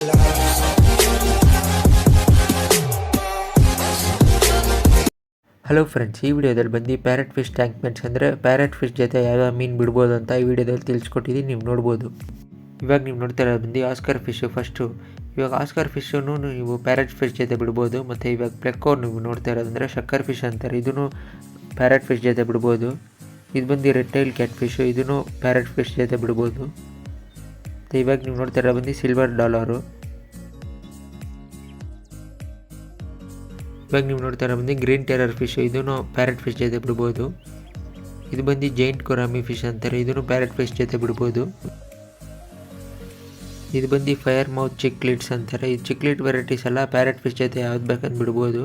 Hello friends, ಈ ವಿಡಿಯೋದಲ್ಲಿ ಬಂದು ಪ್ಯಾರೆಟ್ ಫಿಶ್ ಟ್ಯಾಂಕ್ ಮೆಟ್ಸ್ ಅಂದರೆ ಪ್ಯಾರೆಟ್ ಫಿಶ್ ಜೊತೆ ಯಾವ ಮೀನು ಬಿಡ್ಬೋದು ಅಂತ ಈ ವಿಡಿಯೋದಲ್ಲಿ ತಿಳಿಸ್ಕೊಟ್ಟಿದ್ದೀನಿ. ನೀವು ನೋಡ್ಬೋದು. ಇವಾಗ ನೀವು ನೋಡ್ತಾ ಇರೋದು ಬಂದು ಆಸ್ಕರ್ ಫಿಶು. ಫಸ್ಟು ಇವಾಗ ಆಸ್ಕರ್ ಫಿಶನ್ನು ನೀವು ಪ್ಯಾರೆಟ್ ಫಿಶ್ ಜೊತೆ ಬಿಡ್ಬೋದು. ಮತ್ತು ಇವಾಗ ಪ್ಲೆಕ್ಕೋ ನೀವು ನೋಡ್ತಾ ಇರೋದಂದರೆ ಶಕ್ಕರ್ ಫಿಶ್ ಅಂತಾರೆ, ಇದನ್ನು ಪ್ಯಾರೆಟ್ ಫಿಶ್ ಜೊತೆ ಬಿಡ್ಬೋದು. ಇದು ಬಂದು ರೆಡ್ ಟೈಲ್ ಕ್ಯಾಟ್ ಫಿಶು, ಇದನ್ನು ಪ್ಯಾರೆಟ್ ಫಿಶ್ ಜೊತೆ ಬಿಡ್ಬೋದು. ಮತ್ತು ಇವಾಗ ನೀವು ನೋಡ್ತಾ ಇರೋದು ಬಂದು ಸಿಲ್ವರ್ ಡಾಲರು. ಇವಾಗ ನೀವು ನೋಡ್ತಾ ಇರೋ ಬಂದು ಗ್ರೀನ್ ಟೆರರ್ ಫಿಶ್, ಇದನ್ನು ಪ್ಯಾರೆಟ್ ಫಿಶ್ ಜೊತೆ ಬಿಡ್ಬೋದು. ಇದು ಬಂದು ಜೈಂಟ್ ಕೊರಾಮಿ ಫಿಶ್ ಅಂತಾರೆ, ಇದನ್ನು ಪ್ಯಾರೆಟ್ ಫಿಶ್ ಜೊತೆ ಬಿಡ್ಬೋದು. ಇದು ಬಂದು ಫೈರ್ ಮೌತ್ ಚಿಕ್ಲಿಟ್ಸ್ ಅಂತಾರೆ, ಈ ಚಿಕ್ಲಿಟ್ ವೆರೈಟೀಸ್ ಎಲ್ಲ ಪ್ಯಾರೆಟ್ ಫಿಶ್ ಜೊತೆ ಯಾವ್ದು ಬೇಕಂತ ಬಿಡ್ಬೋದು.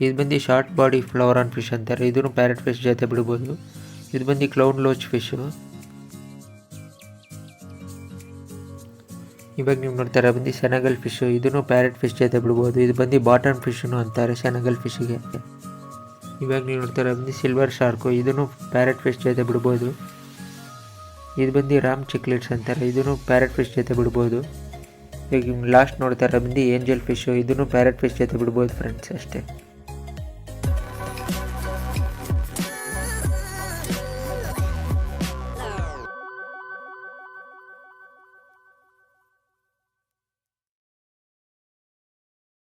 ಇದು ಬಂದು ಶಾರ್ಟ್ ಬಾಡಿ ಫ್ಲವರಾನ್ ಫಿಶ್ ಅಂತಾರೆ, ಇದನ್ನು ಪ್ಯಾರೆಟ್ ಫಿಶ್ ಜೊತೆ ಬಿಡ್ಬೋದು. ಇದು ಬಂದು ಕ್ಲೌನ್ ಲೋಚ್ ಫಿಶು. ಇವಾಗ ನೀವು ನೋಡ್ತಾರೆ ಬಂದು ಸೆನೆಗಲ್ ಫಿಶು, ಇದನ್ನು ಪ್ಯಾರೆಟ್ ಫಿಶ್ ಜೊತೆ ಬಿಡ್ಬೋದು. ಇದು ಬಂದು ಬಾಟಮ್ ಫಿಶನ್ನು ಅಂತಾರೆ ಸೆನೆಗಲ್ ಫಿಶ್ಗೆ. ಇವಾಗ ನೀವು ನೋಡ್ತಾರೆ ಬಂದು ಸಿಲ್ವರ್ ಶಾರ್ಕು, ಇದನ್ನು ಪ್ಯಾರೆಟ್ ಫಿಶ್ ಜೊತೆ ಬಿಡ್ಬೋದು. ಇದು ಬಂದು ರಾಮ್ ಚಿಕ್ಲಿಟ್ಸ್ ಅಂತಾರೆ, ಇದನ್ನು ಪ್ಯಾರೆಟ್ ಫಿಶ್ ಜೊತೆ ಬಿಡ್ಬೋದು. ಈಗ ಲಾಸ್ಟ್ ನೋಡ್ತಾರೆ ಬಂದು ಏಂಜಲ್ ಫಿಶು, ಇದನ್ನು ಪ್ಯಾರೆಟ್ ಫಿಶ್ ಜೊತೆ ಬಿಡ್ಬೋದು ಫ್ರೆಂಡ್ಸ್ ಅಷ್ಟೇ.